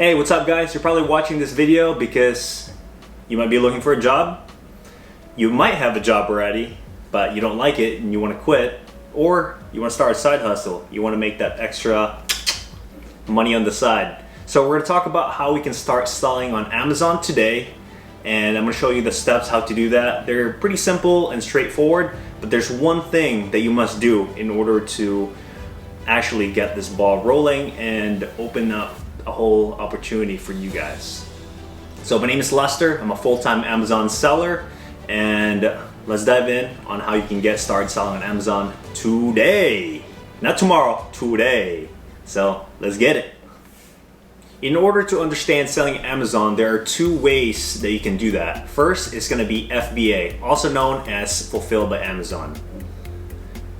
Hey, what's up guys? You're probably watching this video because you might be looking for a job. You might have a job already, but you don't like it and you want to quit. Or you want to start a side hustle. You want to make that extra money on the side. So we're going to talk about how we can start selling on Amazon today. And I'm going to show you the steps how to do that. They're pretty simple and straightforward, but there's one thing that you must do in order to actually get this ball rolling and open up a whole opportunity for you guys. So my name is Lester. I'm a full-time Amazon seller, and let's dive in on how you can get started selling on Amazon today. Not tomorrow, today. So let's get it. In order to understand selling Amazon, there are two ways that you can do that. First is going to be FBA, also known as Fulfilled by Amazon.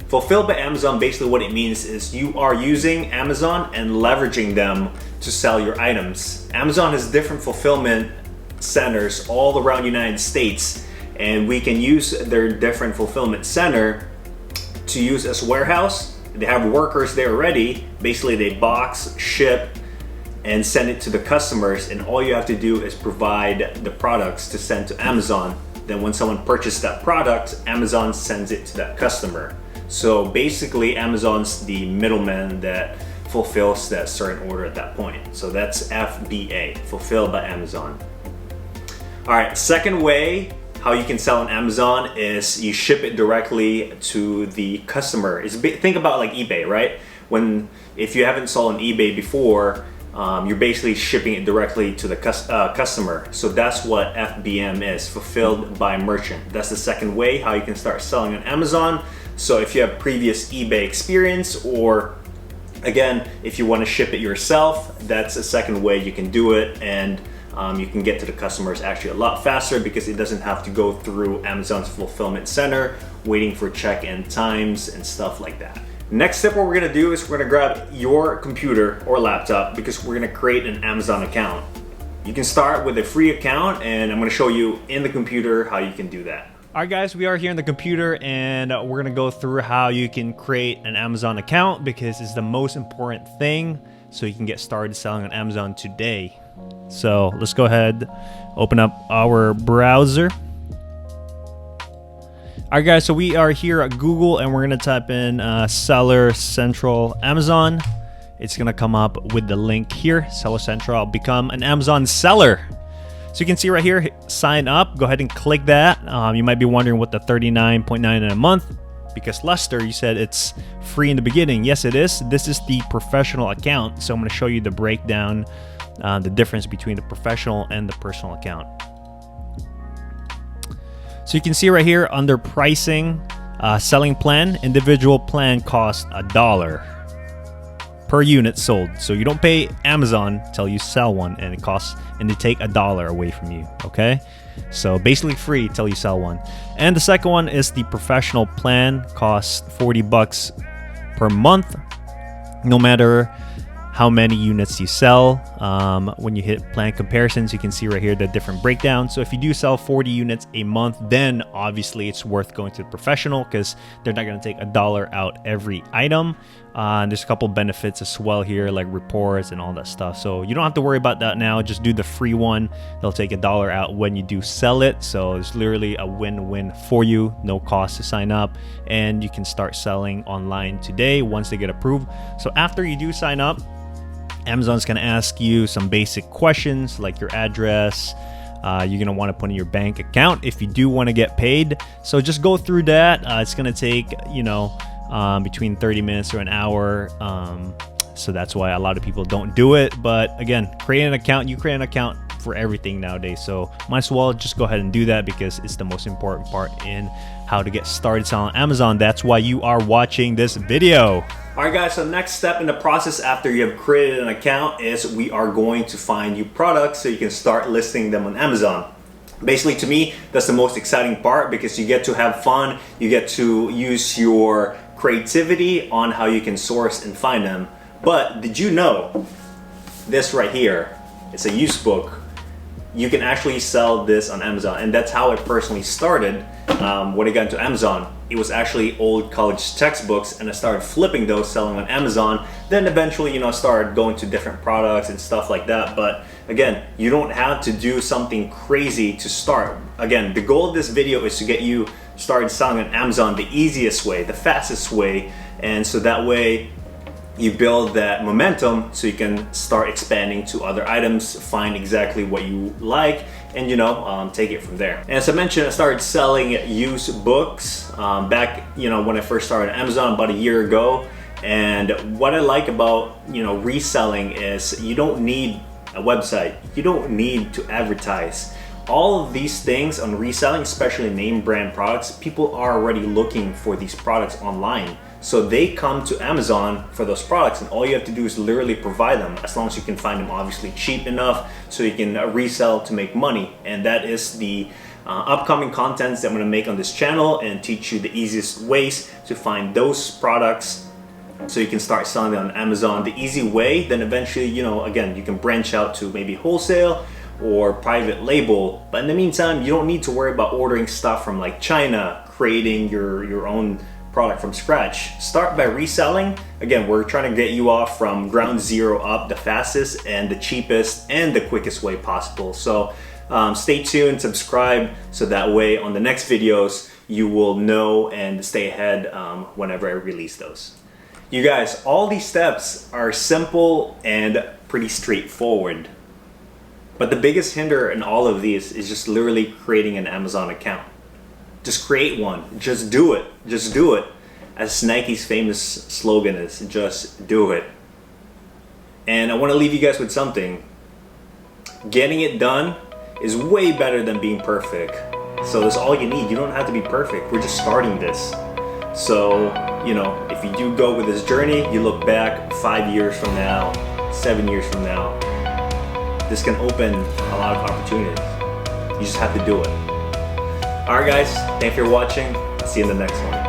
Fulfilled by Amazon, basically what it means is you are using Amazon and leveraging them to sell your items. Amazon has different fulfillment centers all around the United States, and we can use their different fulfillment center to use as warehouse. They have workers there already. Basically they box, ship, and send it to the customers, and all you have to do is provide the products to send to Amazon. Then when someone purchases that product, Amazon sends it to that customer. So basically Amazon's the middleman that fulfills that certain order at that point. So that's FBA, Fulfilled by Amazon. All right, second way how you can sell on Amazon is you ship it directly to the customer. Think about like eBay, right? If you haven't sold on eBay before, you're basically shipping it directly to the customer. So that's what FBM is, Fulfilled by Merchant. That's the second way how you can start selling on Amazon. So if you have previous eBay experience, or again, if you want to ship it yourself, that's a second way you can do it, and you can get to the customers actually a lot faster because it doesn't have to go through Amazon's fulfillment center, waiting for check-in times and stuff like that. Next step, what we're gonna do is we're gonna grab your computer or laptop because we're gonna create an Amazon account. You can start with a free account, and I'm gonna show you in the computer how you can do that. All right guys, we are here in the computer, and we're gonna go through how you can create an Amazon account because it's the most important thing so you can get started selling on Amazon today. So let's go ahead, open up our browser. Alright guys, so we are here at Google, and we're gonna type in Seller Central Amazon. It's gonna come up with the link here, Seller Central. I'll become an Amazon seller. So you can see right here, sign up. Go ahead and click that. You might be wondering what the $39.99 in a month, because Lester, you said it's free in the beginning. Yes, it is. This is the professional account. So I'm gonna show you the breakdown, the difference between the professional and the personal account. So you can see right here under pricing, selling plan, individual plan costs $1 per unit sold. So you don't pay Amazon till you sell one, and they take $1 away from you, okay? So basically free till you sell one. And the second one is the professional plan, costs $40 per month, no matter how many units you sell. When you hit plan comparisons, you can see right here the different breakdown. So if you do sell 40 units a month, then obviously it's worth going to the professional because they're not going to take $1 out every item. There's a couple benefits as well here, like reports and all that stuff. So you don't have to worry about that now. Just do the free one. They'll take $1 out when you do sell it. So it's literally a win-win for you. No cost to sign up, and you can start selling online today once they get approved. So after you do sign up, Amazon's gonna ask you some basic questions like your address. You're gonna want to put in your bank account if you do want to get paid. So just go through that. It's gonna take, between 30 minutes or an hour. So that's why a lot of people don't do it. But again, you create an account for everything nowadays. So might as well just go ahead and do that because it's the most important part in how to get started selling on Amazon. That's why you are watching this video. All right guys, so next step in the process after you have created an account is we are going to find you products so you can start listing them on Amazon. Basically, to me, that's the most exciting part because you get to have fun. You get to use your creativity on how you can source and find them. But did you know this right here? It's a use book. you can actually sell this on Amazon. And that's how I personally started. When I got into Amazon, it was actually old college textbooks, and I started flipping those, selling on Amazon. Then eventually, I started going to different products and stuff like that. But again, you don't have to do something crazy to start. Again, the goal of this video is to get you started selling on Amazon the easiest way, the fastest way, and so that way you build that momentum so you can start expanding to other items, find exactly what you like, and take it from there. And as I mentioned, I started selling used books back when I first started Amazon about a year ago. And what I like about reselling is you don't need a website, you don't need to advertise. All of these things on reselling, especially name brand products, people are already looking for these products online. So they come to Amazon for those products, and all you have to do is literally provide them, as long as you can find them obviously cheap enough so you can resell to make money. And that is the upcoming contents that I'm going to make on this channel, and teach you the easiest ways to find those products so you can start selling them on Amazon the easy way. Then eventually, again, you can branch out to maybe wholesale or private label. But in the meantime, you don't need to worry about ordering stuff from like China, creating your own product from scratch. Start by reselling. Again, we're trying to get you off from ground zero up the fastest and the cheapest and the quickest way possible. So stay tuned, subscribe, so that way on the next videos you will know and stay ahead whenever I release those. You guys, all these steps are simple and pretty straightforward. But the biggest hinder in all of these is just literally creating an Amazon account. Just create one. Just do it. Just do it. As Nike's famous slogan is, just do it. And I want to leave you guys with something. Getting it done is way better than being perfect. So that's all you need. You don't have to be perfect. We're just starting this. So, if you do go with this journey, you look back 5 years from now, 7 years from now, this can open a lot of opportunities. You just have to do it. Alright guys, thanks for watching. I'll see you in the next one.